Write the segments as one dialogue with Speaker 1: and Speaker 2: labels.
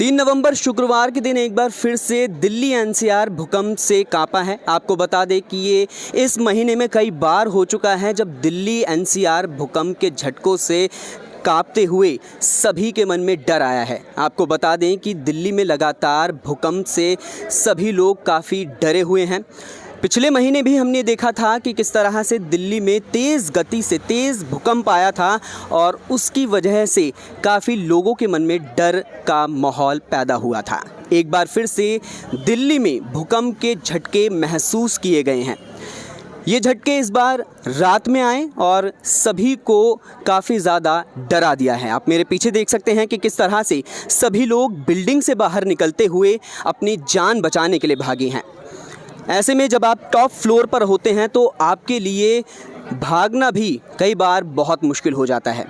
Speaker 1: 3 नवंबर शुक्रवार के दिन एक बार फिर से दिल्ली एनसीआर भूकंप से कांपा है। आपको बता दें कि ये इस महीने में कई बार हो चुका है जब दिल्ली एनसीआर भूकंप के झटकों से कांपते हुए सभी के मन में डर आया है। आपको बता दें कि दिल्ली में लगातार भूकंप से सभी लोग काफ़ी डरे हुए हैं। पिछले महीने भी हमने देखा था कि किस तरह से दिल्ली में तेज़ गति से तेज़ भूकंप आया था और उसकी वजह से काफ़ी लोगों के मन में डर का माहौल पैदा हुआ था। एक बार फिर से दिल्ली में भूकंप के झटके महसूस किए गए हैं। ये झटके इस बार रात में आए और सभी को काफ़ी ज़्यादा डरा दिया है। आप मेरे पीछे देख सकते हैं कि किस तरह से सभी लोग बिल्डिंग से बाहर निकलते हुए अपनी जान बचाने के लिए भागे हैं। ऐसे में जब आप टॉप फ्लोर पर होते हैं तो आपके लिए भागना भी कई बार बहुत मुश्किल हो जाता है।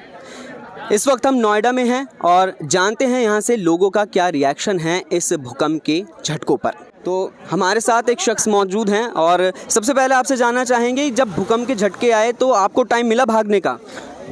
Speaker 1: इस वक्त हम नोएडा में हैं और जानते हैं यहाँ से लोगों का क्या रिएक्शन है इस भूकंप के झटकों पर। तो हमारे साथ एक शख्स मौजूद हैं और सबसे पहले आपसे जानना चाहेंगे, जब भूकंप के झटके आए तो आपको टाइम मिला भागने का?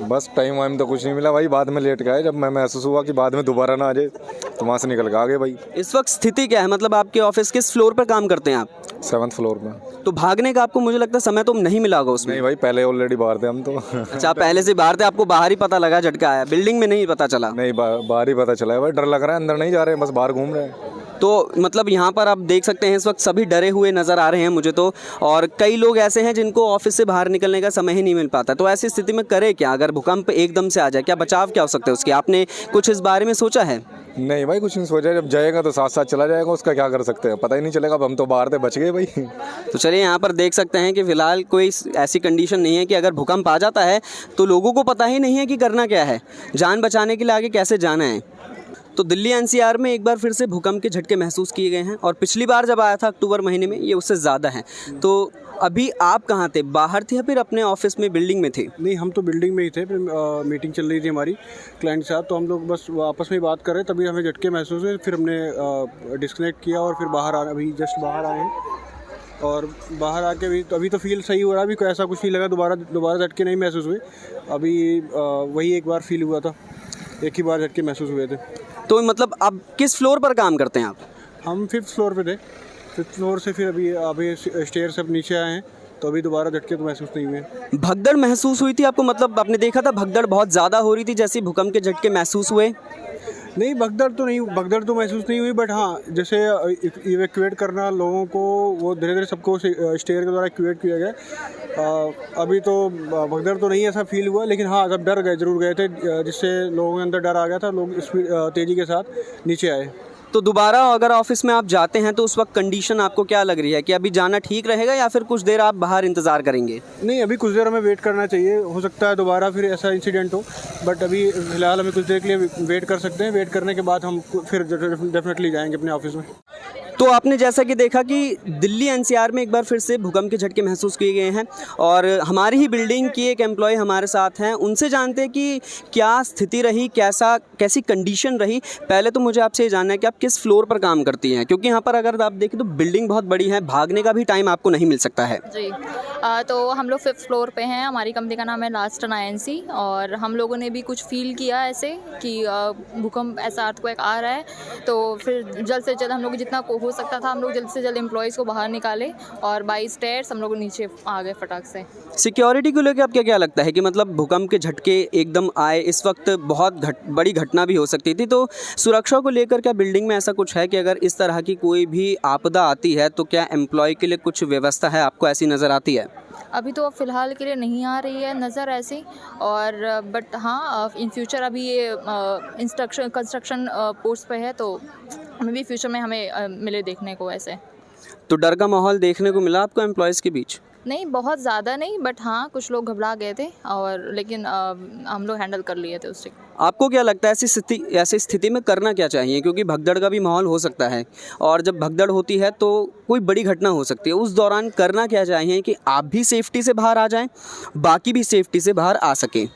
Speaker 2: बस टाइम वाइम तो कुछ नहीं मिला भाई, बाद में लेट गए। जब मैं महसूस हुआ कि बाद में दोबारा ना आ जाए तो वहाँ से निकल के आ गए भाई।
Speaker 1: इस वक्त स्थिति क्या है, मतलब आपके ऑफिस किस फ्लोर पर काम करते हैं आप?
Speaker 2: 7th फ्लोर में।
Speaker 1: तो भागने का आपको मुझे लगता है समय तो नहीं मिला होगा उसमें।
Speaker 2: नहीं भाई, पहले ऑलरेडी बाहर थे हम तो।
Speaker 1: अच्छा, पहले से बाहर थे, आपको बाहर ही पता लगा झटका आया, बिल्डिंग में नहीं पता चला?
Speaker 2: नहीं, बाहर ही पता चला है भाई। डर लग रहा है, अंदर नहीं जा रहे हैं, बस बाहर घूम रहे हैं।
Speaker 1: तो मतलब यहाँ पर आप देख सकते हैं इस वक्त सभी डरे हुए नज़र आ रहे हैं मुझे तो, और कई लोग ऐसे हैं जिनको ऑफिस से बाहर निकलने का समय ही नहीं मिल पाता। तो ऐसी स्थिति में करे क्या अगर भूकंप एकदम से आ जाए? क्या बचाव क्या हो सकता है उसके? आपने कुछ इस बारे में सोचा है?
Speaker 2: नहीं भाई, कुछ नहीं सोचा। जब जाएगा तो साथ साथ चला जाएगा, उसका क्या कर सकते हैं, पता ही नहीं चलेगा। अब हम तो बाहर थे, बच गए भाई।
Speaker 1: तो चलिए, यहाँ पर देख सकते हैं कि फ़िलहाल कोई ऐसी कंडीशन नहीं है कि अगर भूकंप आ जाता है तो लोगों को पता ही नहीं है कि करना क्या है, जान बचाने के लिए आगे कैसे जाना है। तो दिल्ली एनसीआर में एक बार फिर से भूकंप के झटके महसूस किए गए हैं और पिछली बार जब आया था अक्टूबर महीने में, ये उससे ज़्यादा है। तो अभी आप कहाँ थे, बाहर थे या फिर अपने ऑफिस में बिल्डिंग में थे?
Speaker 3: नहीं, हम तो बिल्डिंग में ही थे। फिर मीटिंग चल रही थी हमारी क्लाइंट के साथ, तो हम लोग बस आपस में बात कर रहे, तभी हमें झटके महसूस हुए। फिर हमने डिस्कनेक्ट किया और फिर अभी जस्ट बाहर आए हैं। और बाहर आके भी अभी तो फील सही हो रहा है, अभी ऐसा कुछ नहीं लगा, दोबारा झटके नहीं महसूस हुए। अभी वही एक बार फील हुआ था, एक ही बार झटके महसूस हुए थे।
Speaker 1: तो मतलब अब किस फ्लोर पर काम करते हैं आप?
Speaker 3: हम 5th फ्लोर पे थे। 5th फ्लोर से फिर अभी स्टेयर से नीचे आए हैं, तो अभी दोबारा झटके तो महसूस नहीं हुए।
Speaker 1: भगदड़ महसूस हुई थी आपको? मतलब आपने देखा था भगदड़ बहुत ज़्यादा हो रही थी जैसे भूकंप के झटके महसूस हुए?
Speaker 3: नहीं, भगदड़ तो महसूस नहीं हुई, बट हाँ, जैसे इवैक्यूएट करना लोगों को, वो धीरे धीरे सबको स्टेयर के द्वारा इवैक्यूएट किया गया। अभी तो भगदड़ तो नहीं ऐसा फील हुआ, लेकिन हाँ, जब डर जरूर गए थे, जिससे लोगों के अंदर डर आ गया था। लोग तेज़ी के साथ नीचे आए।
Speaker 1: तो दोबारा अगर ऑफिस में आप जाते हैं तो उस वक्त कंडीशन आपको क्या लग रही है कि अभी जाना ठीक रहेगा या फिर कुछ देर आप बाहर इंतज़ार करेंगे?
Speaker 3: नहीं, अभी कुछ देर हमें वेट करना चाहिए। हो सकता है दोबारा फिर ऐसा इंसिडेंट हो, बट अभी फ़िलहाल हमें कुछ देर के लिए वेट कर सकते हैं। वेट करने के बाद हम फिर डेफिनेटली जाएंगे अपने ऑफिस में।
Speaker 1: तो आपने जैसा कि देखा कि दिल्ली एनसीआर में एक बार फिर से भूकंप के झटके महसूस किए गए हैं और हमारी ही बिल्डिंग की एक एम्प्लॉय हमारे साथ हैं। उनसे जानते हैं कि क्या स्थिति रही, कैसी कंडीशन रही। पहले तो मुझे आपसे ये जानना है कि आप किस फ्लोर पर काम करती हैं, क्योंकि यहाँ पर अगर आप देखें तो बिल्डिंग बहुत बड़ी है, भागने का भी टाइम आपको नहीं मिल सकता है।
Speaker 4: जी, तो हम लोग 5th फ्लोर पे हैं। हमारी कंपनी का नाम है लास्टन INC, और हम लोगों ने भी कुछ फील किया ऐसे कि भूकंप, ऐसा अर्थक्वेक आ रहा है। तो फिर जल्द से जल्द हम लोग जितना हो सकता था, हम लोग जल्द से जल्द एम्प्लॉयज़ को बाहर निकाले और बाई स्टेयर्स हम लोग नीचे आ गए फटाक से।
Speaker 1: सिक्योरिटी को लेकर आपको क्या लगता है कि मतलब भूकंप के झटके एकदम आए, इस वक्त बहुत बड़ी घटना भी हो सकती थी, तो सुरक्षा को लेकर क्या बिल्डिंग में ऐसा कुछ है कि अगर इस तरह की कोई भी आपदा आती है तो क्या एम्प्लॉय के लिए कुछ व्यवस्था है, आपको ऐसी नज़र आती है?
Speaker 4: अभी तो फ़िलहाल के लिए नहीं आ रही है नज़र ऐसी, और बट हाँ, इन फ्यूचर अभी ये कंस्ट्रक्शन पोस्ट पे है, तो हमें भी फ्यूचर में हमें मिले देखने को ऐसे।
Speaker 1: तो डर का माहौल देखने को मिला आपको एम्प्लॉयज़ के बीच?
Speaker 4: नहीं, बहुत ज़्यादा नहीं, बट हाँ, कुछ लोग घबरा गए थे, और लेकिन हम लोग हैंडल कर लिए थे उससे।
Speaker 1: आपको क्या लगता है ऐसी स्थिति में करना क्या चाहिए, क्योंकि भगदड़ का भी माहौल हो सकता है और जब भगदड़ होती है तो कोई बड़ी घटना हो सकती है, उस दौरान करना क्या चाहिए कि आप भी सेफ्टी से बाहर आ जाएं, बाकी भी सेफ्टी से बाहर आ सकें?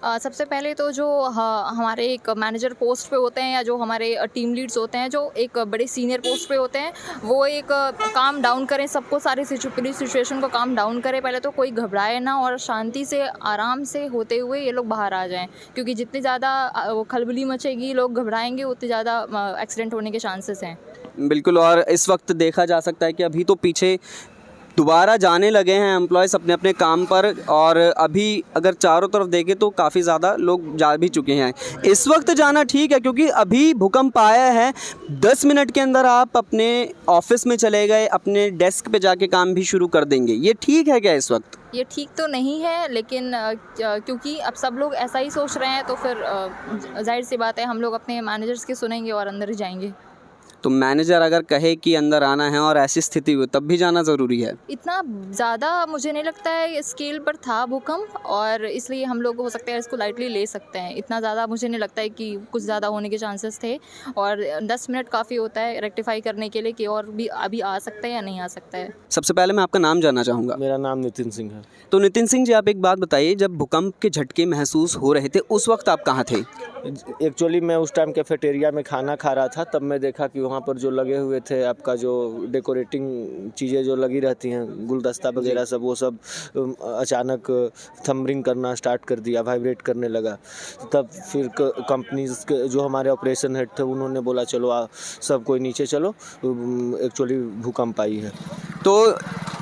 Speaker 4: सबसे पहले तो जो हमारे एक मैनेजर पोस्ट पे होते हैं या जो हमारे टीम लीड्स होते हैं, जो एक बड़े सीनियर पोस्ट पे होते हैं, वो एक काम डाउन करें सबको, सारी पूरी सिचुएशन को काम डाउन करें। पहले तो कोई घबराए ना और शांति से आराम से होते हुए ये लोग बाहर आ जाएं, क्योंकि जितनी ज़्यादा खलबली मचेगी, लोग घबराएंगे, उतने ज़्यादा एक्सीडेंट होने के चांसेस हैं।
Speaker 1: बिल्कुल। और इस वक्त देखा जा सकता है कि अभी तो पीछे दोबारा जाने लगे हैं एम्प्लॉयज़ अपने अपने काम पर, और अभी अगर चारों तरफ देखें तो काफ़ी ज़्यादा लोग जा भी चुके हैं। इस वक्त जाना ठीक है क्योंकि अभी भूकंप आया है, 10 मिनट के अंदर आप अपने ऑफिस में चले गए, अपने डेस्क पे जाके काम भी शुरू कर देंगे। ये ठीक है क्या इस वक्त?
Speaker 4: ये ठीक तो नहीं है, लेकिन क्योंकि अब सब लोग ऐसा ही सोच रहे हैं, तो फिर जाहिर सी बात है हम लोग अपने मैनेजर्स की सुनेंगे और अंदर ही जाएंगे।
Speaker 1: तो मैनेजर अगर कहे कि अंदर आना है और ऐसी स्थिति हो तब भी जाना ज़रूरी है?
Speaker 4: इतना ज़्यादा मुझे नहीं लगता है स्केल पर था भूकंप, और इसलिए हम लोग हो सकता है इसको लाइटली ले सकते हैं। इतना ज़्यादा मुझे नहीं लगता है कि कुछ ज़्यादा होने के चांसेस थे, और 10 मिनट काफ़ी होता है रेक्टिफाई करने के लिए कि और भी अभी आ सकता है या नहीं आ सकता है।
Speaker 1: सबसे पहले मैं आपका नाम जानना चाहूँगा।
Speaker 5: मेरा नाम नितिन सिंह है।
Speaker 1: तो नितिन सिंह जी, आप एक बात बताइए, जब भूकंप के झटके महसूस हो रहे थे उस वक्त आप कहाँ थे?
Speaker 5: एक्चुअली मैं उस टाइम कैफेटेरिया में खाना खा रहा था, तब मैं देखा कि वहाँ पर जो लगे हुए थे आपका जो डेकोरेटिंग चीज़ें जो लगी रहती हैं, गुलदस्ता वगैरह सब, वो सब अचानक थम्बरिंग करना स्टार्ट कर दिया, वाइब्रेट करने लगा। तब फिर कंपनीज के जो हमारे ऑपरेशन हेड थे उन्होंने बोला चलो सब कोई नीचे चलो, एक्चुअली भूकंप आई है।
Speaker 1: तो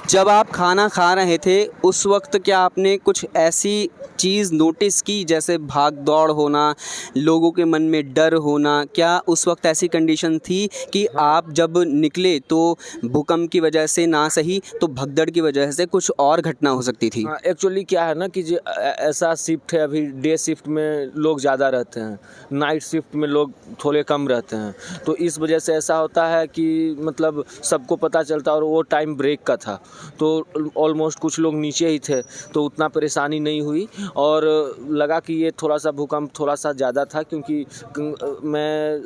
Speaker 1: जब आप खाना खा रहे थे उस वक्त क्या आपने कुछ ऐसी चीज़ नोटिस की जैसे भाग दौड़ होना, लोगों के मन में डर होना? क्या उस वक्त ऐसी कंडीशन थी कि आप जब निकले तो भूकंप की वजह से ना सही तो भगदड़ की वजह से कुछ और घटना हो सकती थी?
Speaker 5: एक्चुअली क्या है ना कि जो ऐसा शिफ्ट है, अभी डे शिफ्ट में लोग ज़्यादा रहते हैं, नाइट शिफ्ट में लोग थोड़े कम रहते हैं, तो इस वजह से ऐसा होता है कि मतलब सबको पता चलता, और वो टाइम ब्रेक का था तो ऑलमोस्ट कुछ लोग नीचे ही थे, तो उतना परेशानी नहीं हुई। और लगा कि ये थोड़ा सा भूकंप थोड़ा सा ज़्यादा था, क्योंकि मैं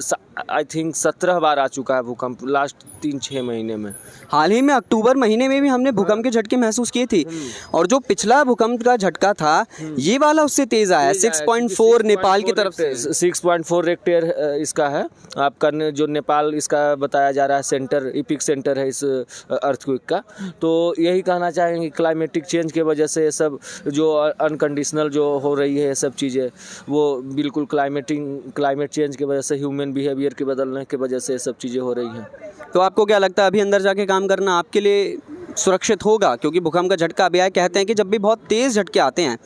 Speaker 5: आई थिंक 17 बार आ चुका है भूकंप लास्ट 3-6 महीने में।
Speaker 1: हाल ही में अक्टूबर महीने में भी हमने भूकंप के झटके महसूस किए थे, और जो पिछला भूकंप का झटका था ये वाला उससे तेज आया, 6.4 नेपाल की तरफ से।
Speaker 5: 6.4 रेक्टर इसका है आपका, जो नेपाल इसका बताया जा रहा है सेंटर, इपिक सेंटर है इस अर्थक्वेक का। तो यही कहना चाहेंगे क्लाइमेटिक चेंज के वजह से सब जो अनकंडीशनल जो हो रही है ये सब चीज़ें, वो बिल्कुल क्लाइमेट चेंज की वजह से, ह्यूमन बिहेवियर के बदलने की वजह से ये सब चीज़ें हो रही हैं।
Speaker 1: तो आपको क्या लगता है अभी अंदर जाके काम करना आपके लिए सुरक्षित होगा? क्योंकि भूकंप का झटका अभी आया, कहते हैं कि जब भी बहुत तेज़ झटके आते हैं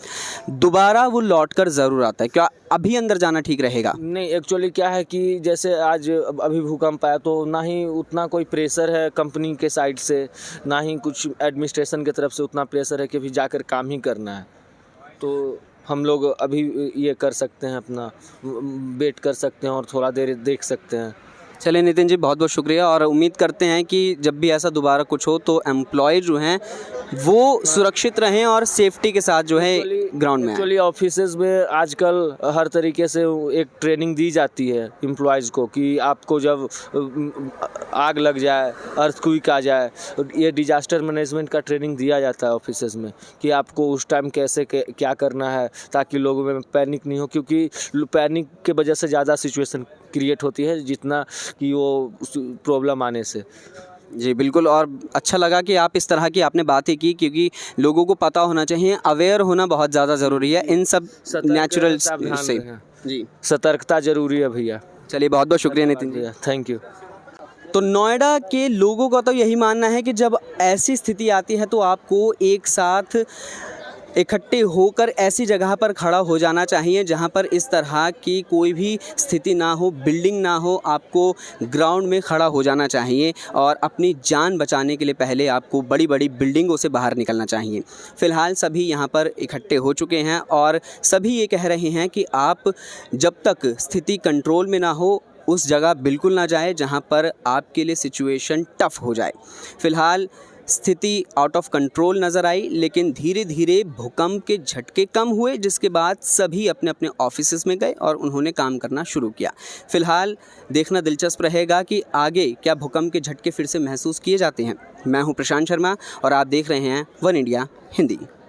Speaker 1: दोबारा वो लौट कर ज़रूर आता है। क्या अभी अंदर जाना ठीक रहेगा?
Speaker 5: नहीं, एक्चुअली क्या है कि जैसे आज अभी भूकंप आया तो ना ही उतना कोई प्रेशर है कंपनी के साइड से, ना ही कुछ एडमिनिस्ट्रेशन की तरफ से उतना प्रेशर है कि अभी जाकर काम ही करना है। तो हम लोग अभी ये कर सकते हैं, अपना वेट कर सकते हैं और थोड़ा देर देख सकते हैं।
Speaker 1: चलिए नितिन जी, बहुत बहुत शुक्रिया, और उम्मीद करते हैं कि जब भी ऐसा दोबारा कुछ हो तो एम्प्लॉय जो हैं वो सुरक्षित रहें और सेफ्टी के साथ जो है ग्राउंड में।
Speaker 5: एक्चुअली ऑफिसेज में आजकल हर तरीके से एक ट्रेनिंग दी जाती है एम्प्लॉयज़ को कि आपको जब आग लग जाए, अर्थक्वेक आ जाए, ये डिजास्टर मैनेजमेंट का ट्रेनिंग दिया जाता है ऑफिसेज में कि आपको उस टाइम कैसे क्या करना है ताकि लोगों में पैनिक नहीं हो, क्योंकि पैनिक के वजह से ज़्यादा सिचुएशन क्रिएट होती है जितना कि वो प्रॉब्लम आने से।
Speaker 1: जी बिल्कुल, और अच्छा लगा कि आप इस तरह की आपने बातें की, क्योंकि लोगों को पता होना चाहिए, अवेयर होना बहुत ज़्यादा ज़रूरी है इन सब नेचुरल से। जी,
Speaker 5: सतर्कता ज़रूरी है भैया।
Speaker 1: चलिए बहुत बहुत शुक्रिया नितिन जी,
Speaker 5: थैंक यू।
Speaker 1: तो नोएडा के लोगों का तो यही मानना है कि जब ऐसी स्थिति आती है तो आपको एक साथ इकट्ठे होकर ऐसी जगह पर खड़ा हो जाना चाहिए जहां पर इस तरह की कोई भी स्थिति ना हो, बिल्डिंग ना हो। आपको ग्राउंड में खड़ा हो जाना चाहिए और अपनी जान बचाने के लिए पहले आपको बड़ी बड़ी बिल्डिंगों से बाहर निकलना चाहिए। फ़िलहाल सभी यहां पर इकट्ठे हो चुके हैं और सभी ये कह रहे हैं कि आप जब तक स्थिति कंट्रोल में ना हो उस जगह बिल्कुल ना जाए जहां पर आपके लिए सिचुएशन टफ़ हो जाए। फ़िलहाल स्थिति आउट ऑफ कंट्रोल नज़र आई, लेकिन धीरे धीरे भूकंप के झटके कम हुए, जिसके बाद सभी अपने अपने ऑफिसेस में गए और उन्होंने काम करना शुरू किया। फ़िलहाल देखना दिलचस्प रहेगा कि आगे क्या भूकंप के झटके फिर से महसूस किए जाते हैं। मैं हूं प्रशांत शर्मा और आप देख रहे हैं वन इंडिया हिंदी।